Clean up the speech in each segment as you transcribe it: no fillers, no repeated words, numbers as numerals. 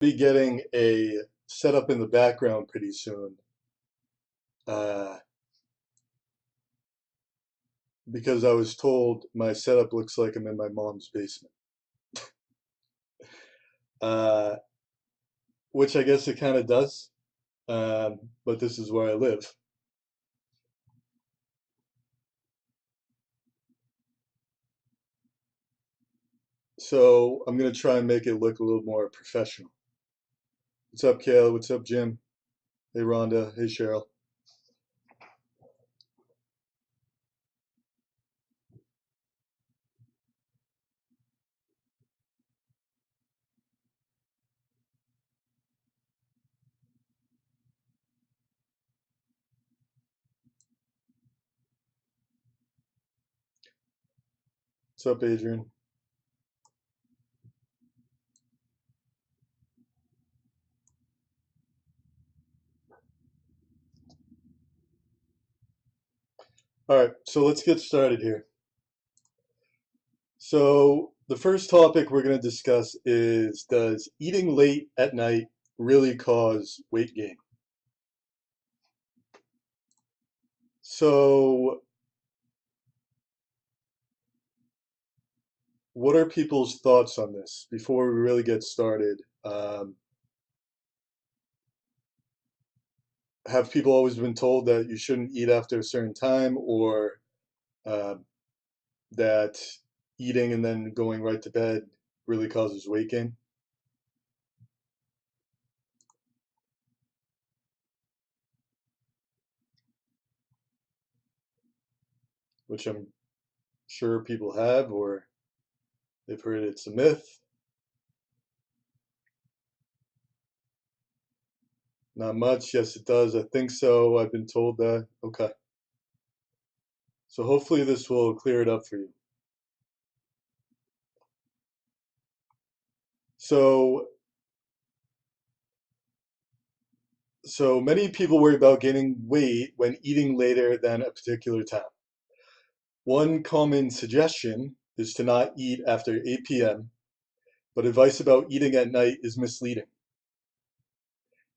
Be getting a setup in the background pretty soon, uh, because I was told my setup looks like I'm in my mom's basement, uh, which I guess it kind of does, but this is where I live. So I'm gonna try and make it look a little more professional. What's up, Kayla? What's up, Jim? Hey, Rhonda. Hey, Cheryl. What's up, Adrian? All right, so let's get started here. So the first topic we're going to discuss is, does eating late at night really cause weight gain? So what are people's thoughts on this before we really get started? Have people always been told that you shouldn't eat after a certain time, or uh, that eating and then going right to bed really causes weight gain? Which I'm sure people have, or they've heard it's a myth. Not much. Yes, it does. I think so. I've been told that. Okay. So hopefully this will clear it up for you. So, so many people worry about gaining weight when eating later than a particular time. One common suggestion is to not eat after 8 p.m., but advice about eating at night is misleading.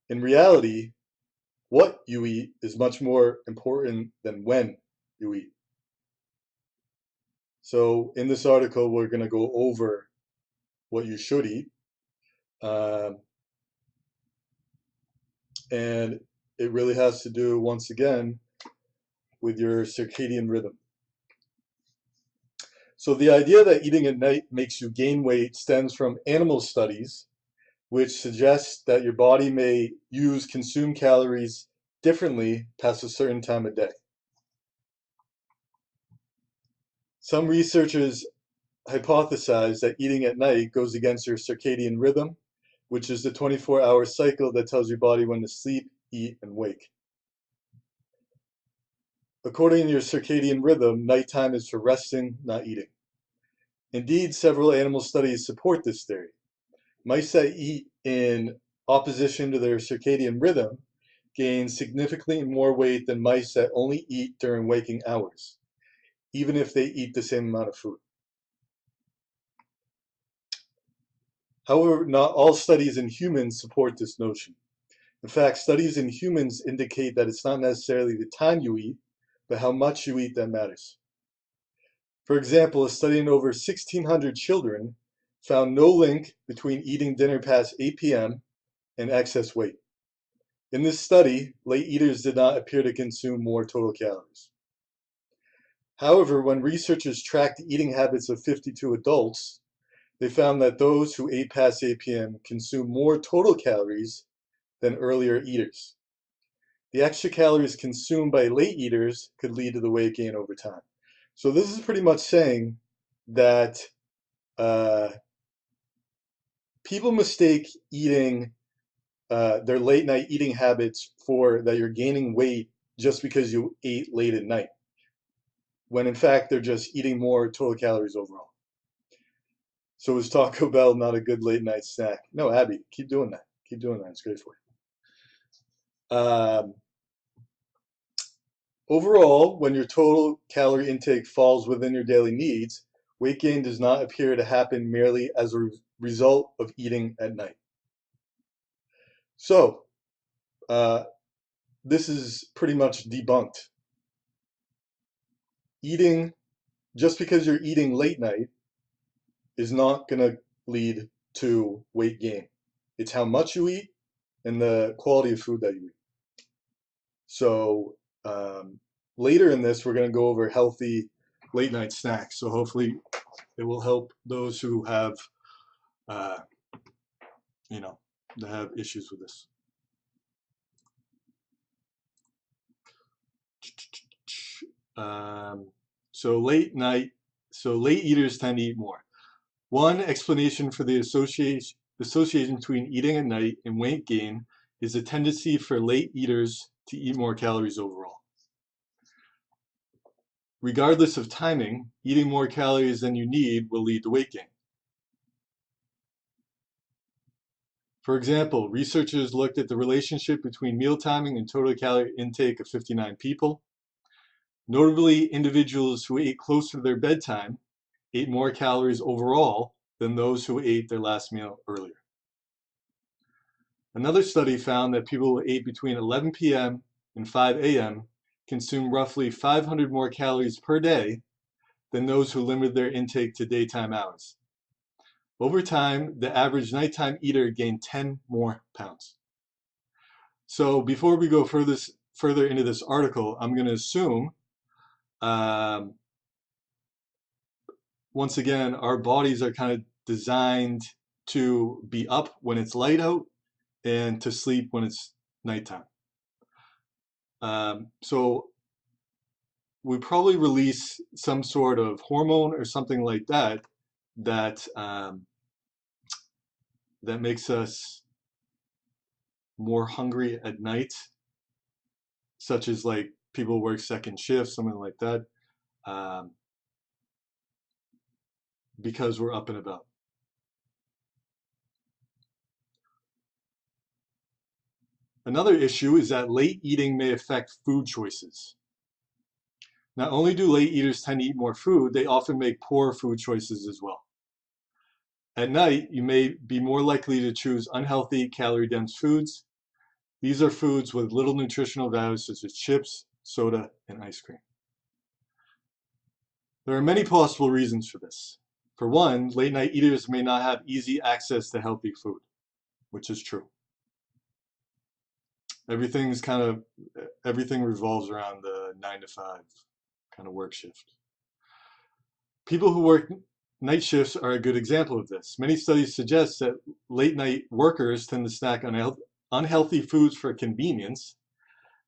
In reality, what you eat is much more important than when you eat. So in this article, we're going to go over what you should eat, um, and it really has to do, once again, with your circadian rhythm. So the idea that eating at night makes you gain weight stems from animal studies, which suggests that your body may use consumed calories differently past a certain time of day. Some researchers hypothesize that eating at night goes against your circadian rhythm, which is the 24-hour cycle that tells your body when to sleep, eat, and wake. According to your circadian rhythm, nighttime is for resting, not eating. Indeed, several animal studies support this theory. Mice that eat in opposition to their circadian rhythm gain significantly more weight than mice that only eat during waking hours, even if they eat the same amount of food. However, not all studies in humans support this notion. In fact, studies in humans indicate that it's not necessarily the time you eat, but how much you eat that matters. For example, a study in over 1,600 children found no link between eating dinner past 8 p.m. and excess weight. In this study, late eaters did not appear to consume more total calories. However, when researchers tracked the eating habits of 52 adults, they found that those who ate past 8 p.m. consumed more total calories than earlier eaters. The extra calories consumed by late eaters could lead to the weight gain over time. So this is pretty much saying that uh, people mistake eating their late night eating habits for that you're gaining weight just because you ate late at night, when in fact they're just eating more total calories overall. So is Taco Bell not a good late night snack? No, Abby, keep doing that. Keep doing that. It's great for you. Overall, when your total calorie intake falls within your daily needs, weight gain does not appear to happen merely as a result of eating at night. So, uh, this is pretty much debunked. Eating, just because you're eating late night, is not going to lead to weight gain. It's how much you eat and the quality of food that you eat. So, later in this, we're going to go over healthy late night snacks. So, hopefully, it will help those who have, uh, you know, that have issues with this. Um, so late eaters tend to eat more. One explanation for the association between eating at night and weight gain is the tendency for late eaters to eat more calories overall. Regardless of timing, eating more calories than you need will lead to weight gain. For example, researchers looked at the relationship between meal timing and total calorie intake of 59 people. Notably, individuals who ate closer to their bedtime ate more calories overall than those who ate their last meal earlier. Another study found that people who ate between 11 p.m. and 5 a.m. consumed roughly 500 more calories per day than those who limited their intake to daytime hours. Over time, the average nighttime eater gained 10 more pounds. So before we go further into this article, I'm going to assume, once again, our bodies are kind of designed to be up when it's light out and to sleep when it's nighttime. So we probably release some sort of hormone or something like that that that makes us more hungry at night, such as like people work second shifts, something like that, because we're up and about. Another issue is that late eating may affect food choices. Not only do late eaters tend to eat more food, they often make poor food choices as well. At night, you may be more likely to choose unhealthy, calorie-dense foods. These are foods with little nutritional value, such as chips, soda, and ice cream. There are many possible reasons for this. For one, late night eaters may not have easy access to healthy food, which is true. Everything revolves around the 9 to 5 kind of work shift. People who work night shifts are a good example of this. Many studies suggest that late night workers tend to snack on unhealthy foods for convenience,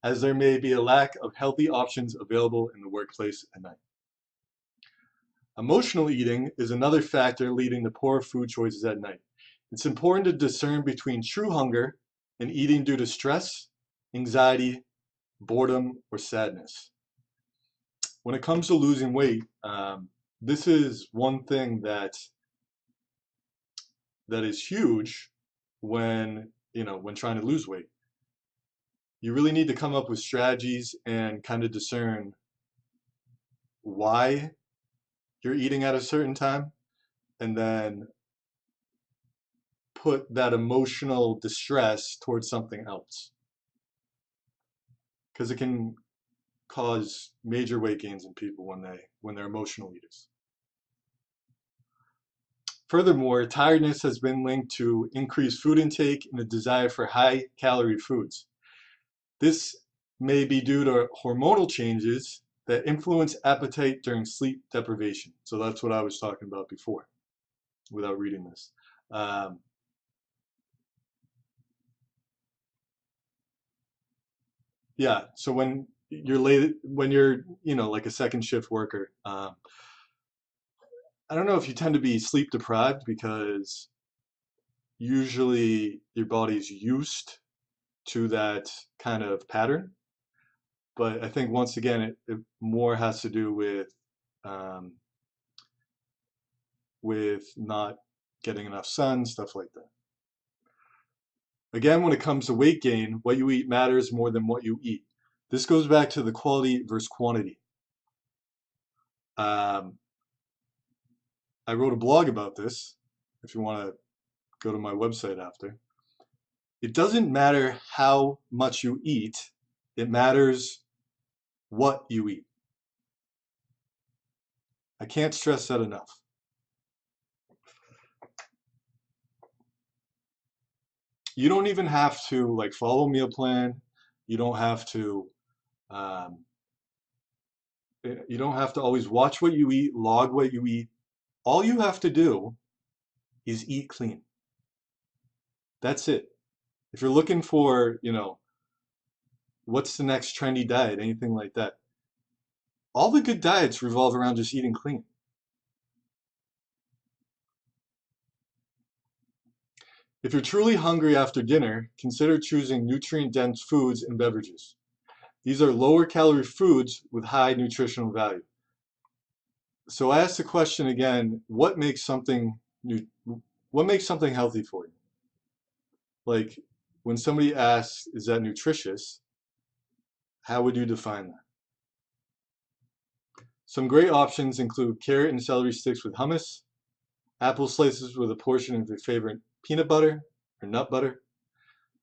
as there may be a lack of healthy options available in the workplace at night. Emotional eating is another factor leading to poor food choices at night. It's important to discern between true hunger and eating due to stress, anxiety, boredom, or sadness. When it comes to losing weight, this is one thing that is huge when trying to lose weight. You really need to come up with strategies and kind of discern why you're eating at a certain time, and then put that emotional distress towards something else, because it can cause major weight gains in people when they're emotional eaters. Furthermore, tiredness has been linked to increased food intake and a desire for high calorie foods. This may be due to hormonal changes that influence appetite during sleep deprivation. So that's what I was talking about before, without reading this. Yeah, so when you're like a second shift worker, I don't know if you tend to be sleep deprived because usually your body's used to that kind of pattern. But I think once again, it more has to do um, with not getting enough sun, stuff like that. Again, when it comes to weight gain, what you eat matters more than what you eat. This goes back to the quality versus quantity. Um, I wrote a blog about this, if you want to go to my website after. It doesn't matter how much you eat, it matters what you eat. I can't stress that enough. You don't even have to like follow a meal plan. You don't have to um, you don't have to always watch what you eat, log what you eat. All you have to do is eat clean. That's it. If you're looking for, what's the next trendy diet, anything like that, all the good diets revolve around just eating clean. If you're truly hungry after dinner, consider choosing nutrient-dense foods and beverages. These are lower calorie foods with high nutritional value. So I ask the question again, what makes something healthy for you? Like when somebody asks, is that nutritious? How would you define that? Some great options include carrot and celery sticks with hummus, apple slices with a portion of your favorite peanut butter or nut butter,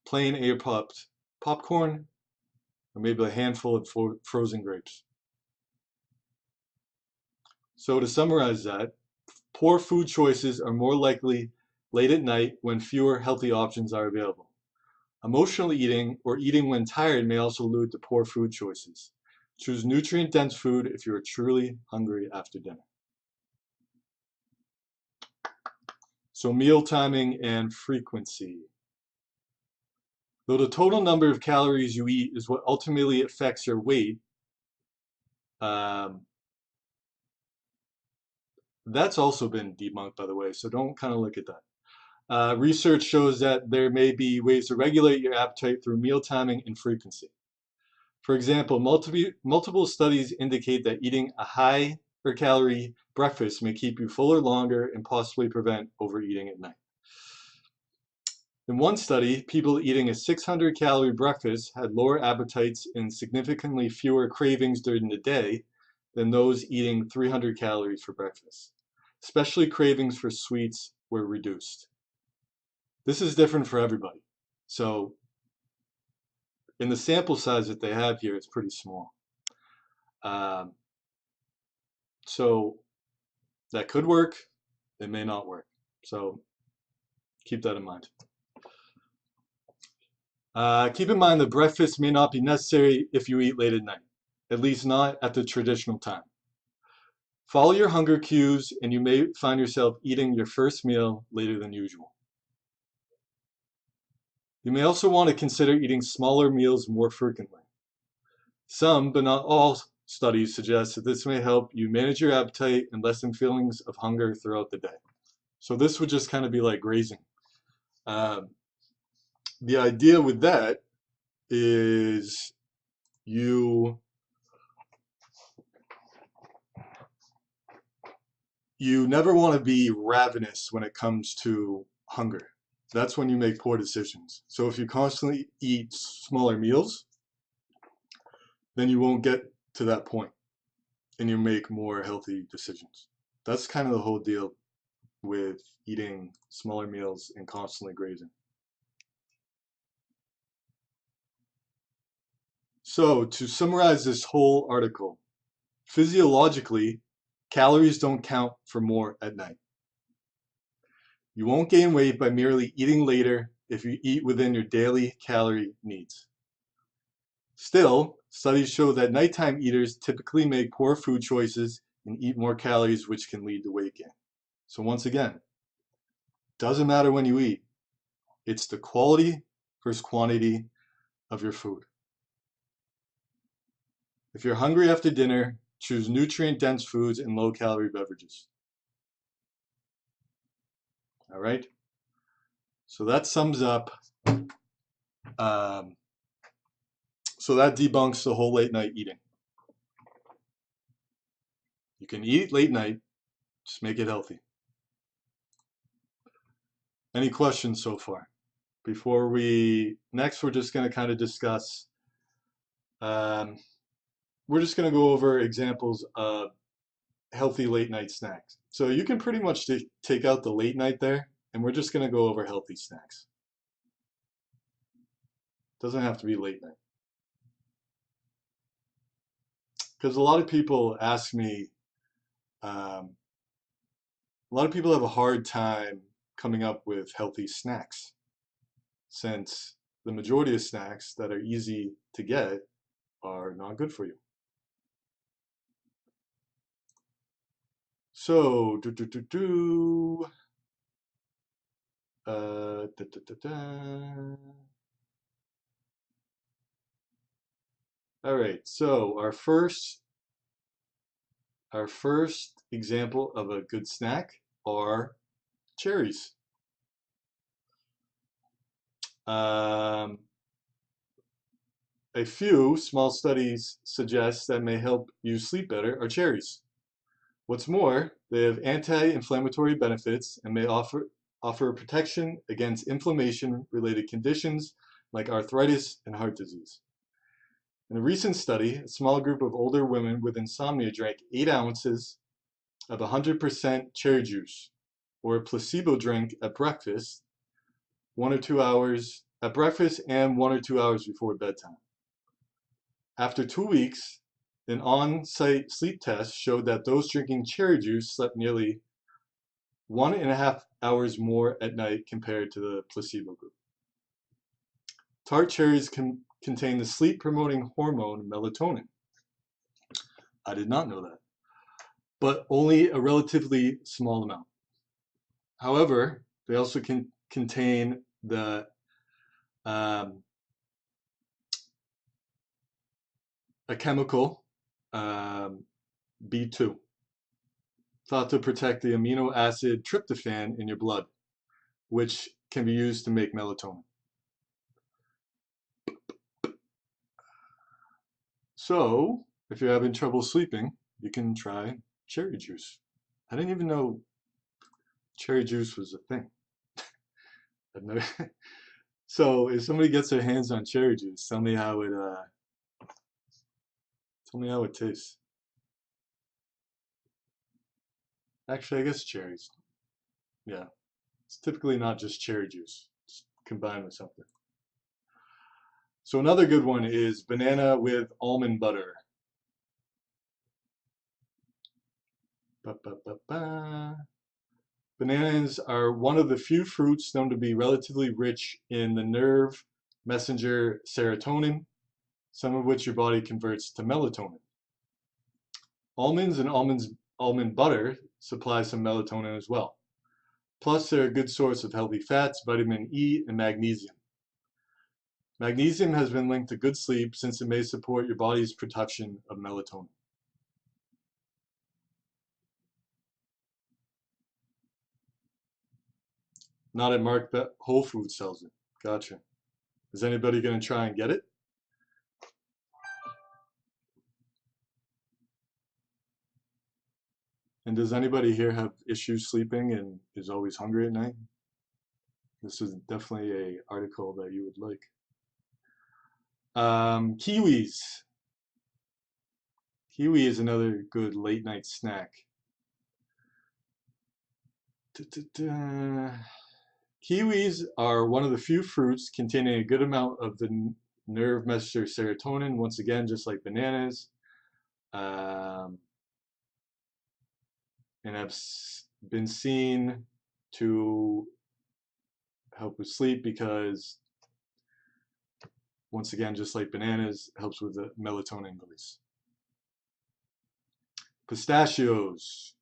plain air-popped popcorn, or maybe a handful of frozen grapes. So to summarize that, poor food choices are more likely late at night when fewer healthy options are available. Emotional eating or eating when tired may also lead to poor food choices. Choose nutrient-dense food if you are truly hungry after dinner. So meal timing and frequency. Though the total number of calories you eat is what ultimately affects your weight, that's also been debunked, by the way, so don't kind of look at that. Research shows that there may be ways to regulate your appetite through meal timing and frequency. For example, multiple studies indicate that eating a higher calorie breakfast may keep you fuller longer and possibly prevent overeating at night. In one study, people eating a 600-calorie breakfast had lower appetites and significantly fewer cravings during the day than those eating 300 calories for breakfast. Especially cravings for sweets were reduced. This is different for everybody. So in the sample size that they have here, it's pretty small. So that could work, it may not work. So keep that in mind. Keep in mind that breakfast may not be necessary if you eat late at night, at least not at the traditional time. Follow your hunger cues and you may find yourself eating your first meal later than usual. You may also want to consider eating smaller meals more frequently. Some, but not all, studies suggest that this may help you manage your appetite and lessen feelings of hunger throughout the day. So this would just kind of be like grazing. The idea with that is you never want to be ravenous when it comes to hunger. That's when you make poor decisions. So if you constantly eat smaller meals, then you won't get to that point and you make more healthy decisions. That's kind of the whole deal with eating smaller meals and constantly grazing. So to summarize this whole article, physiologically, calories don't count for more at night. You won't gain weight by merely eating later if you eat within your daily calorie needs. Still, studies show that nighttime eaters typically make poor food choices and eat more calories, which can lead to weight gain. So once again, doesn't matter when you eat, it's the quality versus quantity of your food. If you're hungry after dinner, choose nutrient-dense foods and low-calorie beverages. All right? So that sums up, so that debunks the whole late night eating. You can eat late night, just make it healthy. Any questions so far? Next we're just going to kind of discuss, we're just going to go over examples of healthy late night snacks. So you can pretty much take out the late night there, and we're just going to go over healthy snacks. Doesn't have to be late night. Because a lot of people ask me, a lot of people have a hard time coming up with healthy snacks, since the majority of snacks that are easy to get are not good for you. So, da, da, da, da. All right, so our first example of a good snack are cherries. Um, a few small studies suggest that may help you sleep better are cherries. What's more, they have anti-inflammatory benefits and may offer protection against inflammation-related conditions like arthritis and heart disease. In a recent study, a small group of older women with insomnia drank 8 ounces of 100% cherry juice, or a placebo drink at breakfast, 1 or 2 hours at breakfast and 1 or 2 hours before bedtime. After 2 weeks, an on-site sleep test showed that those drinking cherry juice slept nearly 1.5 hours more at night compared to the placebo group. Tart cherries contain the sleep-promoting hormone melatonin. I did not know that, but only a relatively small amount. However, they also can contain the a chemical, B2, thought to protect the amino acid tryptophan in your blood, which can be used to make melatonin. So, if you're having trouble sleeping, you can try cherry juice. I didn't even know cherry juice was a thing. I've never... So, if somebody gets their hands on cherry juice, tell me how it tastes. Actually, I guess cherries. Yeah, it's typically not just cherry juice. It's combined with something. So another good one is banana with almond butter. Ba, ba, ba, ba. Bananas are one of the few fruits known to be relatively rich in the nerve messenger serotonin, some of which your body converts to melatonin. Almonds and almond butter supply some melatonin as well. Plus, they're a good source of healthy fats, vitamin E, and magnesium. Magnesium has been linked to good sleep since it may support your body's production of melatonin. Not at Mark, but Whole Foods sells it. Gotcha. Is anybody going to try and get it? And does anybody here have issues sleeping and is always hungry at night? This is definitely a article that you would like. Kiwis. Kiwi is another good late night snack. Kiwis are one of the few fruits containing a good amount of the nerve messenger serotonin, once again, just like bananas, and have been seen to help with sleep because, once again, just like bananas, helps with the melatonin release. Pistachios.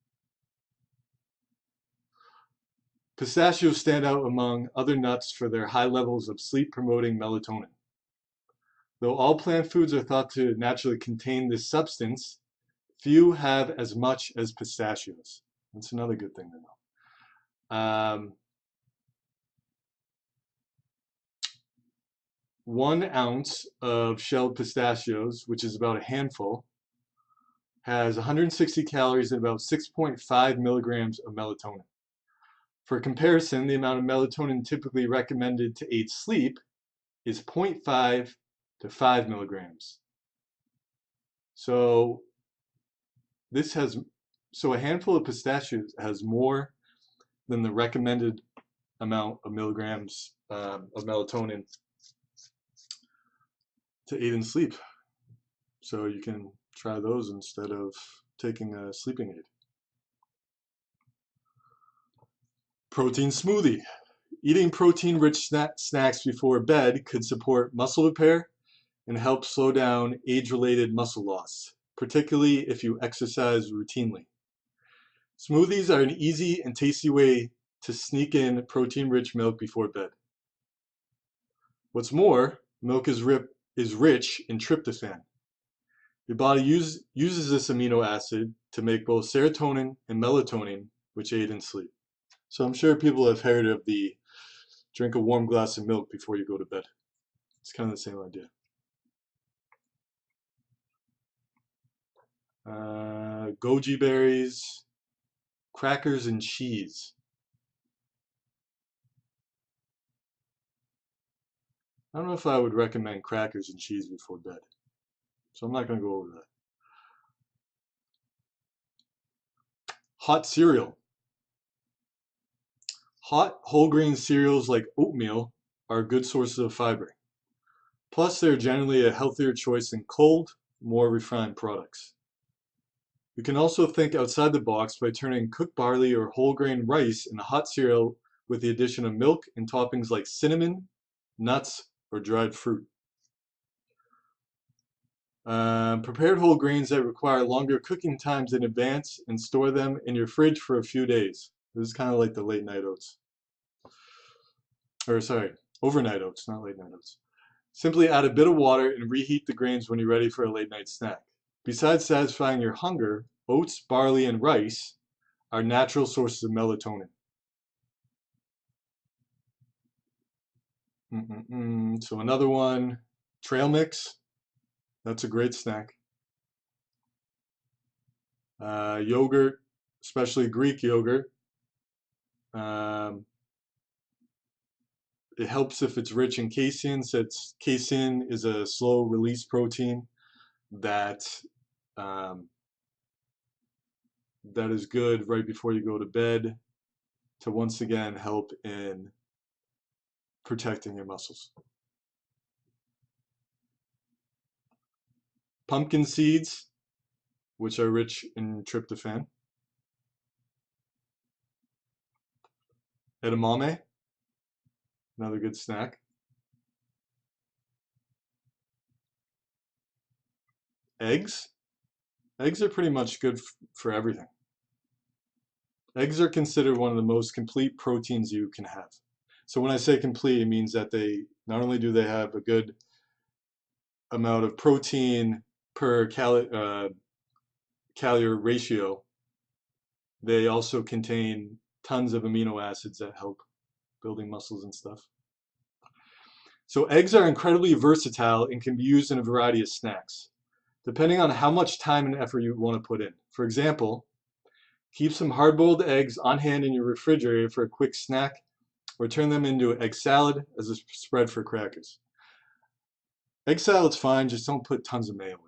Pistachios stand out among other nuts for their high levels of sleep-promoting melatonin. Though all plant foods are thought to naturally contain this substance, few have as much as pistachios. That's another good thing to know. 1 ounce of shelled pistachios, which is about a handful, has 160 calories and about 6.5 milligrams of melatonin. For comparison, the amount of melatonin typically recommended to aid sleep is 0.5 to 5 milligrams. So a handful of pistachios has more than the recommended amount of milligrams of melatonin to aid in sleep. So you can try those instead of taking a sleeping aid. Protein smoothie. Eating protein-rich snacks before bed could support muscle repair and help slow down age-related muscle loss, particularly if you exercise routinely. Smoothies are an easy and tasty way to sneak in protein-rich milk before bed. What's more, milk is rich in tryptophan. Your body uses this amino acid to make both serotonin and melatonin, which aid in sleep. So I'm sure people have heard of the drink a warm glass of milk before you go to bed. It's kind of the same idea. Goji berries, crackers, and cheese. I don't know if I would recommend crackers and cheese before bed, so I'm not going to go over that. Hot cereal. Hot whole grain cereals like oatmeal are a good source of fiber. Plus, they're generally a healthier choice than cold, more refined products. You can also think outside the box by turning cooked barley or whole grain rice in a hot cereal with the addition of milk and toppings like cinnamon, nuts, or dried fruit. Prepared whole grains that require longer cooking times in advance and store them in your fridge for a few days. This is kind of like the late night oats. Or sorry, overnight oats, not late night oats. Simply add a bit of water and reheat the grains when you're ready for a late night snack. Besides satisfying your hunger, oats, barley, and rice are natural sources of melatonin. So another one, trail mix. That's a great snack. Yogurt, especially Greek yogurt. It helps if it's rich in casein, since casein is a slow release protein that that is good right before you go to bed to once again help in protecting your muscles. Pumpkin seeds, which are rich in tryptophan. Edamame, another good snack. Eggs. Eggs are pretty much good for everything. Eggs are considered one of the most complete proteins you can have. So when I say complete, it means that they not only do they have a good amount of protein per calorie ratio, they also contain tons of amino acids that help building muscles and stuff. So eggs are incredibly versatile and can be used in a variety of snacks, depending on how much time and effort you want to put in. For example, keep some hard-boiled eggs on hand in your refrigerator for a quick snack, or turn them into egg salad as a spread for crackers. Egg salad's fine, just don't put tons of mayo in it.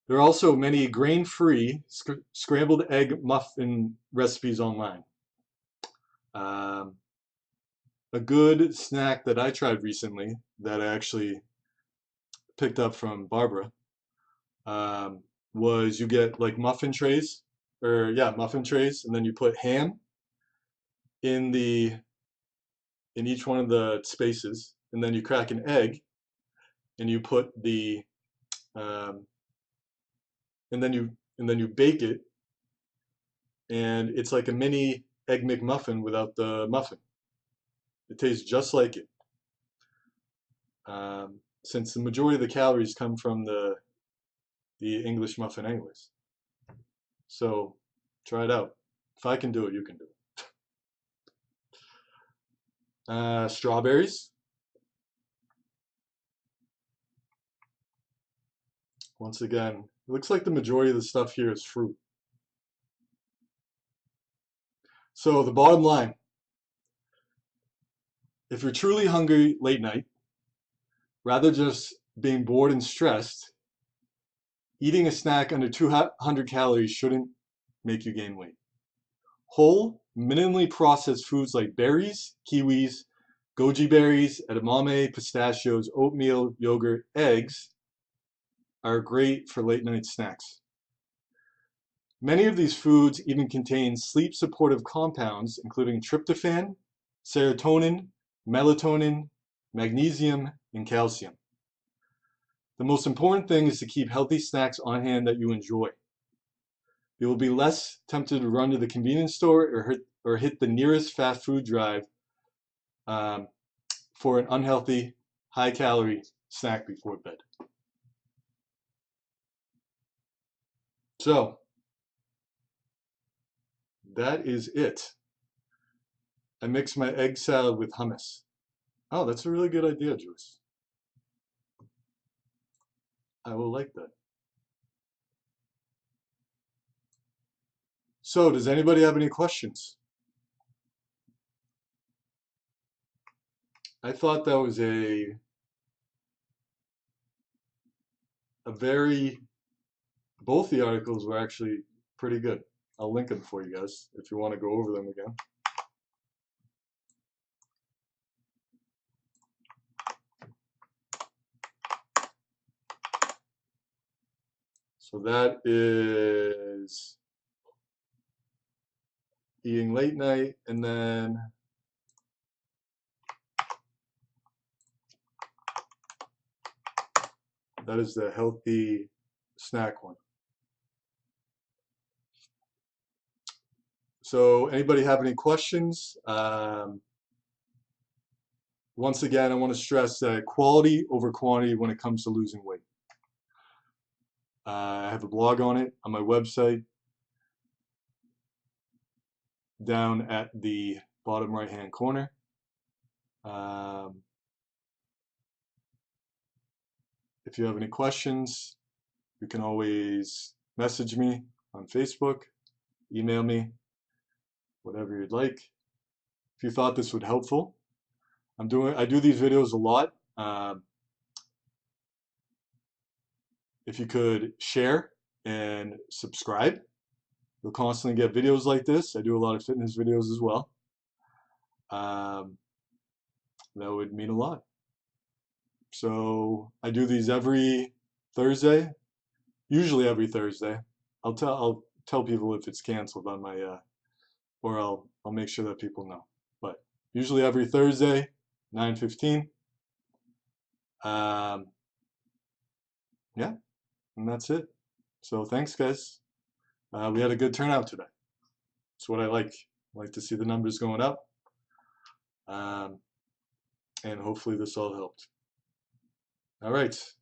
There are also many grain-free scrambled egg muffin recipes online. A good snack that I tried recently that I actually picked up from Barbara was you get like muffin trays, muffin trays, and then you put ham in each one of the spaces, and then you crack an egg, and you put the and then you bake it, and it's like a mini egg McMuffin without the muffin. It tastes just like it. Since the majority of the calories come from the English muffin anyways. So try it out. If I can do it, you can do it. Strawberries. Once again, it looks like the majority of the stuff here is fruit. So the bottom line, if you're truly hungry late night, rather just being bored and stressed, eating a snack under 200 calories shouldn't make you gain weight. Whole, minimally processed foods like berries, kiwis, Goji berries, edamame, pistachios, oatmeal, yogurt, eggs are great for late night snacks. Many of these foods even contain sleep supportive compounds, including tryptophan, serotonin, melatonin, magnesium, and calcium. The most important thing is to keep healthy snacks on hand that you enjoy. You will be less tempted to run to the convenience store or hit the nearest fast food drive for an unhealthy, high-calorie snack before bed. So, that is it. I mix my egg salad with hummus. Oh, that's a really good idea, Joyce. I will like that. So, does anybody have any questions? I thought that was a very, both the articles were actually pretty good. I'll link them for you guys if you want to go over them again. So that is eating late night, and then that is the healthy snack one. So anybody have any questions? Once again, I want to stress that quality over quantity when it comes to losing weight. I have a blog on it on my website down at the bottom right hand corner. If you have any questions, you can always message me on Facebook, email me, whatever you'd like. If you thought this would helpful, I do these videos a lot. If you could share and subscribe, you'll constantly get videos like this. I do a lot of fitness videos as well. That would mean a lot. So I do these every Thursday, usually every Thursday. I'll tell people if it's canceled on my or I'll make sure that people know. But usually every Thursday, 9:15. Yeah, and that's it. So thanks, guys. We had a good turnout today. That's what I like. I like to see the numbers going up. And hopefully this all helped. All right.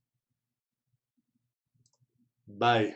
Bye.